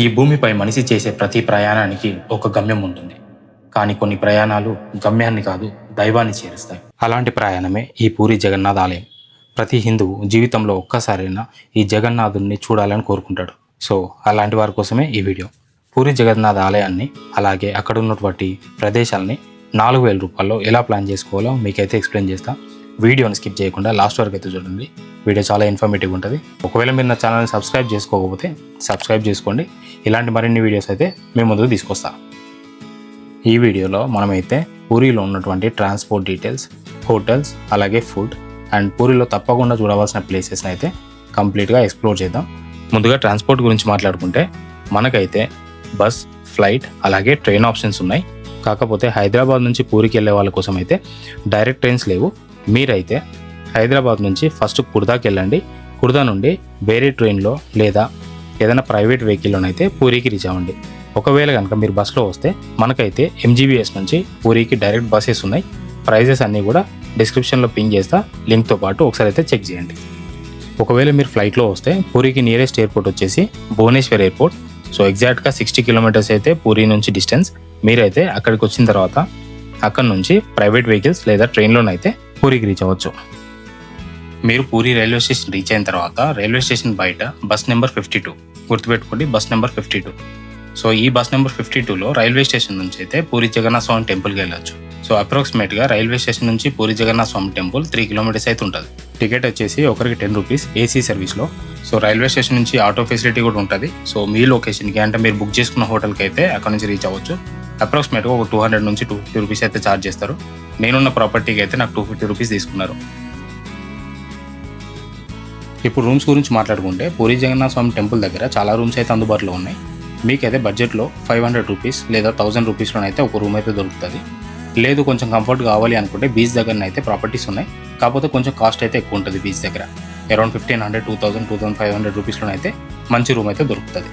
ఈ భూమిపై మనిషి చేసే ప్రతి ప్రయాణానికి ఒక గమ్యం ఉంటుంది. కానీ కొన్ని ప్రయాణాలు గమ్యాన్ని కాదు, దైవాన్ని చేరుస్తాయి. అలాంటి ప్రయాణమే ఈ పూరి జగన్నాథ్ ఆలయం. ప్రతి హిందువు జీవితంలో ఒక్కసారైనా ఈ జగన్నాథుడిని చూడాలని కోరుకుంటాడు. సో అలాంటి వారి కోసమే ఈ వీడియో. పూరి జగన్నాథ్ ఆలయాన్ని అలాగే అక్కడ ఉన్నటువంటి ప్రదేశాలని 4,000 రూపాయల్లో ఎలా ప్లాన్ చేసుకోవాలో మీకైతే ఎక్స్ప్లెయిన్ చేస్తా. వీడియోని స్కిప్ చేయకుండా లాస్ట్ వరకు అయితే చూడండి. వీడియో చాలా ఇన్ఫర్మేటివ్ ఉంటుంది. ఒకవేళ మీరు నా ఛానల్ని సబ్స్క్రైబ్ చేసుకోకపోతే సబ్స్క్రైబ్ చేసుకోండి. ఇలాంటి మరిన్ని వీడియోస్ అయితే మేము ముందుకు తీసుకొస్తాం. ఈ వీడియోలో మనమైతే పూరిలో ఉన్నటువంటి ట్రాన్స్పోర్ట్ డీటెయిల్స్, హోటల్స్, అలాగే ఫుడ్ అండ్ పూరిలో తప్పకుండా చూడవలసిన ప్లేసెస్ని అయితే కంప్లీట్గా ఎక్స్ప్లోర్ చేద్దాం. ముందుగా ట్రాన్స్పోర్ట్ గురించి మాట్లాడుకుంటే మనకైతే బస్, ఫ్లైట్ అలాగే ట్రైన్ ఆప్షన్స్ ఉన్నాయి. కాకపోతే హైదరాబాద్ నుంచి పూరికి వెళ్ళే వాళ్ళ కోసం అయితే డైరెక్ట్ ట్రైన్స్ లేవు. మీరైతే హైదరాబాద్ నుంచి ఫస్ట్ కుర్దాకి వెళ్ళండి. కుర్దా నుండి వేరే ట్రైన్లో లేదా ఏదైనా ప్రైవేట్ వెహికల్లోనైతే పూరికి రీచ్ అవ్వండి. ఒకవేళ కనుక మీరు బస్లో వస్తే మనకైతే ఎంజీబీఎస్ నుంచి పూరికి డైరెక్ట్ బస్సెస్ ఉన్నాయి. ప్రైజెస్ అన్నీ కూడా డిస్క్రిప్షన్లో పింగ్ చేస్తా, లింక్తో పాటు ఒకసారి అయితే చెక్ చేయండి. ఒకవేళ మీరు ఫ్లైట్లో వస్తే పూరికి నియరెస్ట్ ఎయిర్పోర్ట్ వచ్చేసి భువనేశ్వర్ ఎయిర్పోర్ట్. సో ఎగ్జాక్ట్గా 60 కిలోమీటర్స్ అయితే పూరి నుంచి డిస్టెన్స్. మీరైతే అక్కడికి వచ్చిన తర్వాత అక్కడ నుంచి ప్రైవేట్ వెహికల్స్ లేదా ట్రైన్లోనైతే పూరికి రీచ్ అవ్వచ్చు. మీరు పూరి రైల్వే స్టేషన్ రీచ్ అయిన తర్వాత రైల్వే స్టేషన్ బయట బస్ నెంబర్ 52 గుర్తుపెట్టుకోండి, బస్ నెంబర్ 52. సో ఈ బస్ నెంబర్ 52లో రైల్వే స్టేషన్ నుంచి అయితే పూరి జగన్నాథ స్వామి టెంపుల్కి వెళ్ళొచ్చు. సో అప్రాక్సిమేట్గా రైల్వే స్టేషన్ నుంచి పూరి జగన్నాథ స్వామి టెంపుల్ 3 కిలోమీటర్స్ అయితే ఉంటుంది. టికెట్ వచ్చేసి ఒకరికి 10 రూపీస్ ఏసీ సర్వీస్లో. సో రైల్వే స్టేషన్ నుంచి ఆటో ఫెసిలిటీ కూడా ఉంటుంది. సో మీ లొకేషన్కి అంటే మీరు బుక్ చేసుకున్న హోటల్కి అయితే అక్కడ నుంచి రీచ్ అవ్వచ్చు. అప్రాక్సిమేట్గా ఒక 200 నుంచి 250 రూపీస్ అయితే ఛార్జ్ చేస్తారు. నేనున్న ప్రాపర్టీకి అయితే నాకు 250 రూపీస్ తీసుకున్నారు. ఇప్పుడు రూమ్స్ గురించి మాట్లాడుకుంటే పూరి జగన్నాథ స్వామి టెంపుల్ దగ్గర చాలా రూమ్స్ అయితే అందుబాటులో ఉన్నాయి. మీకైతే బడ్జెట్లో 500 రూపీస్ లేదా 1000 రూపీస్లోనైతే ఒక రూమ్ అయితే దొరుకుతుంది. లేదు కొంచెం కంఫర్ట్ కావాలి అనుకుంటే బీచ్ దగ్గర అయితే ప్రాపర్టీస్ ఉన్నాయి. కాకపోతే కొంచెం కాస్ట్ అయితే ఎక్కువ ఉంటుంది. బీచ్ దగ్గర అరౌండ్ 1500, 2000, 2500 రూపీస్లోనైతే మంచి రూమ్ అయితే దొరుకుతుంది.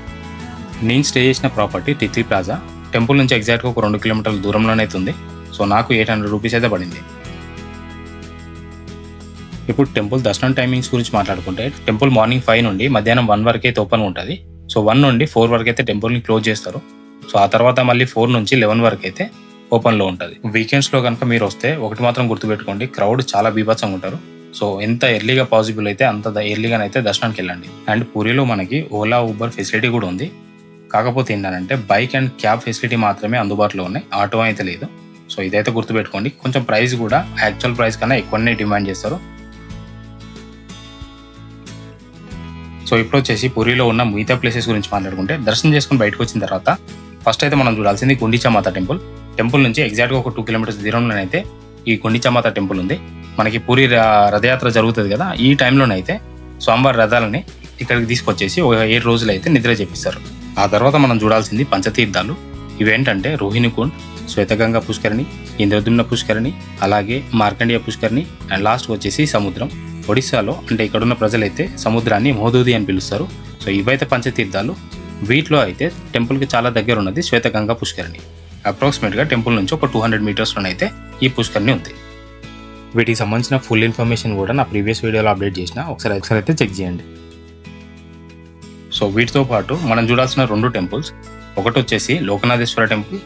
నేను స్టే చేసిన ప్రాపర్టీ తిత్లీ ప్లాజా. టెంపుల్ నుంచి ఎగ్జాక్ట్గా ఒక 2 కిలోమీటర్ల దూరంలోనే ఉంది. సో నాకు 800 రూపీస్ అయితే పడింది. ఇప్పుడు టెంపుల్ దర్శనం టైమింగ్స్ గురించి మాట్లాడుకుంటే టెంపుల్ మార్నింగ్ 5 నుండి మధ్యాహ్నం 1 వరకు అయితే ఓపెన్ ఉంటుంది. సో 1 నుండి 4 వరకు అయితే టెంపుల్ని క్లోజ్ చేస్తారు. సో ఆ తర్వాత మళ్ళీ 4 నుంచి 11 వరకు అయితే ఓపెన్లో ఉంటుంది. వీకెండ్స్లో కనుక మీరు వస్తే ఒకటి మాత్రం గుర్తుపెట్టుకోండి, క్రౌడ్ చాలా బీభత్సంగా ఉంటారు. సో ఎంత ఎర్లీగా పాసిబుల్ అయితే అంత ఎర్లీగానైతే దర్శనానికి వెళ్ళండి. అండ్ పూరిలో మనకి ఓలా, ఊబర్ ఫెసిలిటీ కూడా ఉంది. కాకపోతే ఏంటంటే బైక్ అండ్ క్యాబ్ ఫెసిలిటీ మాత్రమే అందుబాటులో ఉన్నాయి, ఆటో అయితే లేదు. సో ఇదైతే గుర్తుపెట్టుకోండి. కొంచెం ప్రైస్ కూడా యాక్చువల్ ప్రైస్ కన్నా ఎక్కువనే డిమాండ్ చేస్తారు. సో ఇప్పుడు వచ్చేసి పూరిలో ఉన్న మిగతా ప్లేసెస్ గురించి మాట్లాడుకుంటే దర్శనం చేసుకుని బయటకు వచ్చిన తర్వాత ఫస్ట్ అయితే మనం చూడాల్సింది గుండిచామాత టెంపుల్. టెంపుల్ నుంచి ఎగ్జాక్ట్గా ఒక 2 కిలోమీటర్స్ దూరంలోనైతే ఈ గుండిచామాత టెంపుల్ ఉంది. మనకి పూరి రథయాత్ర జరుగుతుంది కదా, ఈ టైంలోనైతే స్వామివారి రథాలని ఇక్కడికి తీసుకొచ్చేసి ఒక 7 రోజులు అయితే నిద్ర చేపిస్తారు. ఆ తర్వాత మనం చూడాల్సింది పంచతీర్థాలు. ఇవేంటంటే రోహిణికుండ్, శ్వేతగంగా పుష్కరిణి, ఇంద్రద్యుమ్న పుష్కరిణి, అలాగే మార్కండేయ పుష్కరిణి అండ్ లాస్ట్ వచ్చేసి సముద్రం. ఒడిస్సాలో అంటే ఇక్కడున్న ప్రజలైతే సముద్రాన్ని మోదూది అని పిలుస్తారు. సో ఇవైతే పంచతీర్థాలు. వీటిలో అయితే టెంపుల్కి చాలా దగ్గర ఉన్నది శ్వేతగంగా పుష్కరిణి. అప్రాక్సిమేట్గా టెంపుల్ నుంచి ఒక 200 మీటర్స్లోనైతే ఈ పుష్కరిణి ఉంది. వీటికి సంబంధించిన ఫుల్ ఇన్ఫర్మేషన్ కూడా నా ప్రీవియస్ వీడియోలో అప్డేట్ చేసిన, ఒకసారి అయితే చెక్ చేయండి. సో వీటితో పాటు మనం చూడాల్సిన 2 టెంపుల్స్, ఒకటి వచ్చేసి లోకనాథేశ్వర టెంపుల్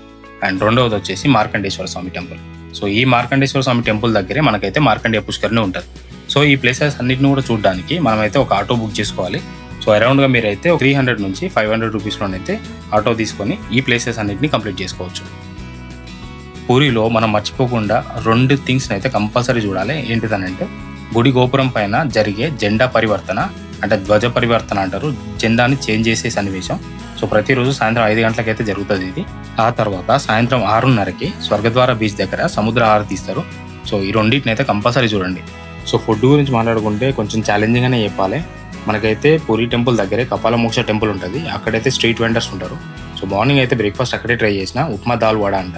అండ్ రెండవది వచ్చేసి మార్కండేశ్వర స్వామి టెంపుల్. సో ఈ మార్కండేశ్వర స్వామి టెంపుల్ దగ్గరే మనకైతే మార్కండేయ పుష్కరిణి ఉంటుంది. సో ఈ ప్లేసెస్ అన్నింటిని కూడా చూడడానికి మనమైతే ఒక ఆటో బుక్ చేసుకోవాలి. సో అరౌండ్గా మీరైతే 300 నుంచి 500 రూపీస్లోనైతే ఆటో తీసుకొని ఈ ప్లేసెస్ అన్నింటినీ కంప్లీట్ చేసుకోవచ్చు. పూరిలో మనం మర్చిపోకుండా 2 థింగ్స్ని అయితే కంపల్సరీ చూడాలి. ఏంటిదనంటే గుడి గోపురం పైన జరిగే జెండా పరివర్తన, అంటే ధ్వజ పరివర్తన అంటారు. జెండాని చేంజ్ చేసే సన్నివేశం. సో ప్రతిరోజు సాయంత్రం 5 గంటలకైతే జరుగుతుంది ఇది. ఆ తర్వాత సాయంత్రం 6:30కి స్వర్గద్వార బీచ్ దగ్గర సముద్ర హారతి తీస్తారు. సో ఈ రెండింటిని అయితే కంపల్సరీ చూడండి. సో ఫుడ్ గురించి మాట్లాడుకుంటే కొంచెం ఛాలెంజింగ్గానే చెప్పాలి. మనకైతే పూరి టెంపుల్ దగ్గరే కపాలమోక్ష టెంపుల్ ఉంటుంది. అక్కడైతే స్ట్రీట్ వెండర్స్ ఉంటారు. సో మార్నింగ్ అయితే బ్రేక్ఫాస్ట్ అక్కడే ట్రై చేసిన, ఉప్మా దాల్ వడ అంట.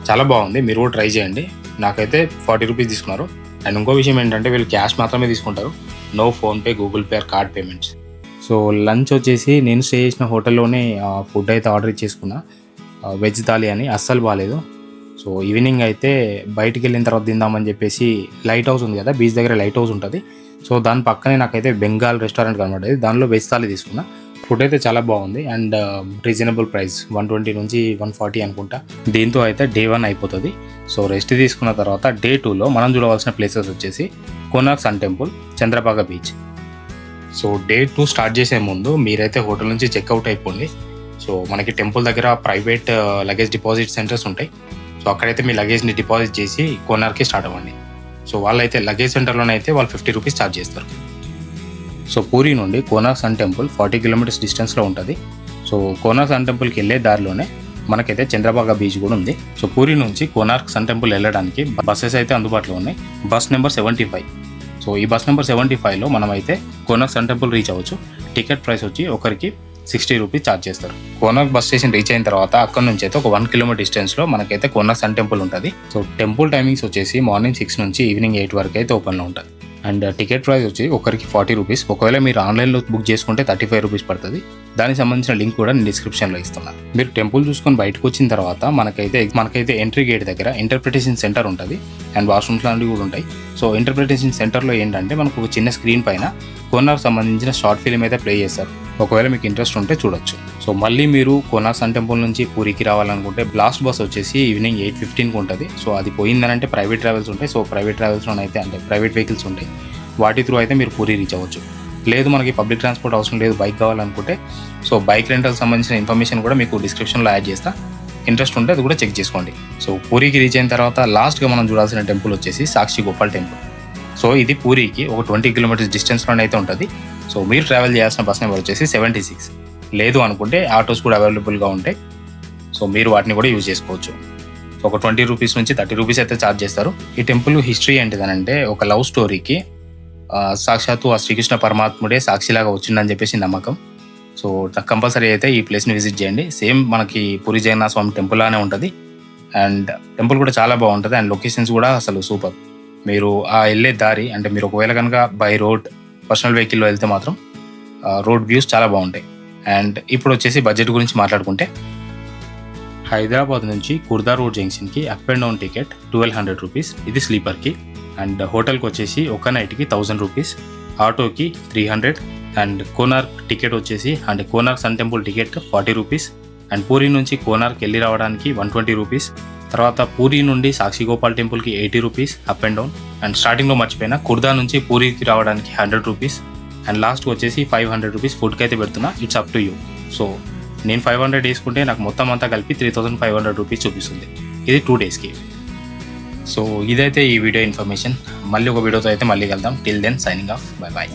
చాలా బాగుంది, మీరు కూడా ట్రై చేయండి. నాకైతే 40 రూపీస్ తీసుకున్నారు. అండ్ ఇంకో విషయం ఏంటంటే వీళ్ళు క్యాష్ మాత్రమే తీసుకుంటారు, no PhonePe, Google Pay, card payments. So lunch వచ్చేసి నేను స్టే చేసిన హోటల్లోనే ఫుడ్ అయితే ఆర్డర్ ఇచ్చేసుకున్నా. వెజ్ థాలీ అని, అస్సలు బాగాలేదు. సో ఈవినింగ్ అయితే బయటికి వెళ్ళిన తర్వాత తిందామని చెప్పేసి లైట్ హౌస్ ఉంది కదా, బీచ్ దగ్గర లైట్ హౌస్ ఉంటుంది. సో దాని పక్కనే నాకైతే బెంగాల్ రెస్టారెంట్ కనబడేది. దానిలో వెజ్ థాలీ తీసుకున్నా. ఫుడ్ అయితే చాలా బాగుంది అండ్ రీజనబుల్ ప్రైస్ 120 నుంచి 140 అనుకుంటా. దీంతో అయితే డే 1 అయిపోతుంది. సో రెస్ట్ తీసుకున్న తర్వాత డే 2లో మనం చూడవలసిన ప్లేసెస్ వచ్చేసి Konark sun temple, Chandrabhaga beach. So day 2 start చేసే ముందు మీరైతే హోటల్ నుంచి చెక్అవుట్ అయిపోండి. సో మనకి టెంపుల్ దగ్గర ప్రైవేట్ లగేజ్ డిపాజిట్ సెంటర్స్ ఉంటాయి. సో అక్కడైతే మీ లగేజ్ని డిపాజిట్ చేసి కోనార్క్కి స్టార్ట్ అవ్వండి. సో వాళ్ళైతే లగేజ్ సెంటర్లోనైతే వాళ్ళు 50 రూపీస్ ఛార్జ్ చేస్తారు. సో పూరి నుండి కోనార్క్ సన్ టెంపుల్ 40 కిలోమీటర్స్ డిస్టెన్స్లో ఉంటుంది. సో కోనార్క్ సన్ టెంపుల్కి వెళ్ళే దారిలోనే మనకైతే చంద్రభాగా బీచ్ కూడా ఉంది. సో పూరి నుంచి కోనార్క్ సన్ టెంపుల్ వెళ్ళడానికి బస్సెస్ అయితే అందుబాటులో ఉన్నాయి. Bus number 75. సో ఈ బస్ నెంబర్ 75లో మనమైతే కోనార్క్ సన్ టెంపుల్ రీచ్ అవ్వచ్చు. టికెట్ ప్రైస్ వచ్చి ఒకరికి 60 రూపీస్ ఛార్జ్ చేస్తారు. కోనార్క్ బస్ స్టేషన్ రీచ్ అయిన తర్వాత అక్కడ నుంచి అయితే ఒక 1 కిలోమీటర్ డిస్టెన్స్లో మనకైతే కోనార్క్ సన్ టెంపుల్ ఉంటుంది. సో టెంపుల్ టైమింగ్స్ వచ్చేసి మార్నింగ్ 6 నుంచి ఈవినింగ్ 8 వరకు అయితే ఓపెన్లో ఉంటుంది. అండ్ టికెట్ ప్రైస్ వచ్చి ఒకరికి 40 రూపీస్. ఒకవేళ మీరు ఆన్లైన్లో బుక్ చేసుకుంటే 35 రూపీస్ పడుతుంది. దానికి సంబంధించిన లింక్ కూడా నేను డిస్క్రిప్షన్లో ఇస్తున్నాను. మీరు టెంపుల్ చూసుకొని బయటకు వచ్చిన తర్వాత మనకైతే ఎంట్రీ గేట్ దగ్గర ఇంటర్ప్రిటేషన్ సెంటర్ ఉంటుంది అండ్ వాష్రూమ్స్ లాంటివి కూడా ఉంటాయి. సో ఇంటర్ప్రిటేషన్ సెంటర్లో ఏంటంటే మనకు ఒక చిన్న స్క్రీన్ పైన కోనార్క్ సంబంధించిన షార్ట్ ఫిల్మ్ అయితే ప్లే చేస్తారు. ఒకవేళ మీకు ఇంట్రెస్ట్ ఉంటే చూడొచ్చు. సో మళ్ళీ మీరు కోనార్క్ సన్ టెంపుల్ నుంచి పూరికి రావాలనుకుంటే లాస్ట్ బస్ వచ్చేసి ఈవినింగ్ 8:15కి ఉంటుంది. సో అది పోయిందనంటే ప్రైవేట్ ట్రావెల్స్ ఉంటాయి. సో ప్రైవేట్ ట్రావెల్స్లోనైతే అంటే ప్రైవేట్ వెహికల్స్ ఉంటాయి. వాటి త్రూ అయితే మీరు పూరి రీచ్ అవ్వచ్చు. లేదు మనకి పబ్లిక్ ట్రాన్స్పోర్ట్ అవసరం లేదు, బైక్ కావాలనుకుంటే సో బైక్ రెంటల్ సంబంధించిన ఇన్ఫర్మేషన్ కూడా మీకు డిస్క్రిప్షన్లో యాడ్ చేస్తా. ఇంట్రెస్ట్ ఉంటే అది కూడా చెక్ చేసుకోండి. సో పూరికి రీచ్ అయిన తర్వాత లాస్ట్గా మనం చూడాల్సిన టెంపుల్ వచ్చేసి సాక్షి గోపాల్ టెంపుల్. సో ఇది పూరికి ఒక 20 కిలోమీటర్స్ డిస్టెన్స్లోనే అయితే ఉంటుంది. సో మీరు ట్రావెల్ చేయాల్సిన బస్ నెంబర్ వచ్చేసి 76. లేదు అనుకుంటే ఆటోస్ కూడా అవైలబుల్గా ఉంటాయి. సో మీరు వాటిని కూడా యూజ్ చేసుకోవచ్చు. సో ఒక 20 రూపీస్ నుంచి 30 రూపీస్ అయితే ఛార్జ్ చేస్తారు. ఈ టెంపుల్ హిస్టరీ ఏంటిదనంటే ఒక లవ్ స్టోరీకి సాక్షాత్తు ఆ శ్రీకృష్ణ పరమాత్ముడే సాక్షిలాగా వచ్చిందని చెప్పేసి నమ్మకం. సో కంపల్సరీ అయితే ఈ ప్లేస్ని విజిట్ చేయండి. సేమ్ మనకి పూరి జగన్నాథ స్వామి టెంపుల్ లానే ఉంటుంది అండ్ టెంపుల్ కూడా చాలా బాగుంటుంది అండ్ లొకేషన్స్ కూడా అసలు సూపర్. మీరు ఆ వెళ్ళే దారి అంటే మీరు ఒకవేళ కనుక బై రోడ్ పర్సనల్ వెహికల్లో వెళ్తే మాత్రం రోడ్ వ్యూస్ చాలా బాగుంటాయి. అండ్ ఇప్పుడు వచ్చేసి బడ్జెట్ గురించి మాట్లాడుకుంటే హైదరాబాద్ నుంచి కుర్దా రోడ్ జంక్షన్కి up and down ticket 1200 rupees, ఇది స్లీపర్కి. అండ్ హోటల్కి వచ్చేసి ఒక నైట్కి 1000 రూపీస్, ఆటోకి 300 అండ్ కోనార్క్ టికెట్ వచ్చేసి అంటే Konark sun temple ticket 40 rupees and Puri నుంచి కోనార్క్ వెళ్ళి రావడానికి 120 రూపీస్. తర్వాత పూరి నుండి సాక్షి గోపాల్ టెంపుల్కి 80 rupees up and down. And స్టార్టింగ్లో మర్చిపోయినా కుర్దా నుంచి పూరికి రావడానికి 100 రూపీస్ అండ్ లాస్ట్ వచ్చేసి 500 రూపీస్ ఫుడ్కి అయితే పెడుతున్నా. It's up to you. So నేను 500 వేసుకుంటే నాకు మొత్తం అంతా కలిపి 3500 రూపీస్ చూపిస్తుంది. ఇది 2 డేస్కి. సో ఇదైతే ఈ వీడియో ఇన్ఫర్మేషన్. మళ్ళీ ఒక వీడియోతో అయితే మళ్ళీ కలుద్దాం. Till then signing off. Bye bye.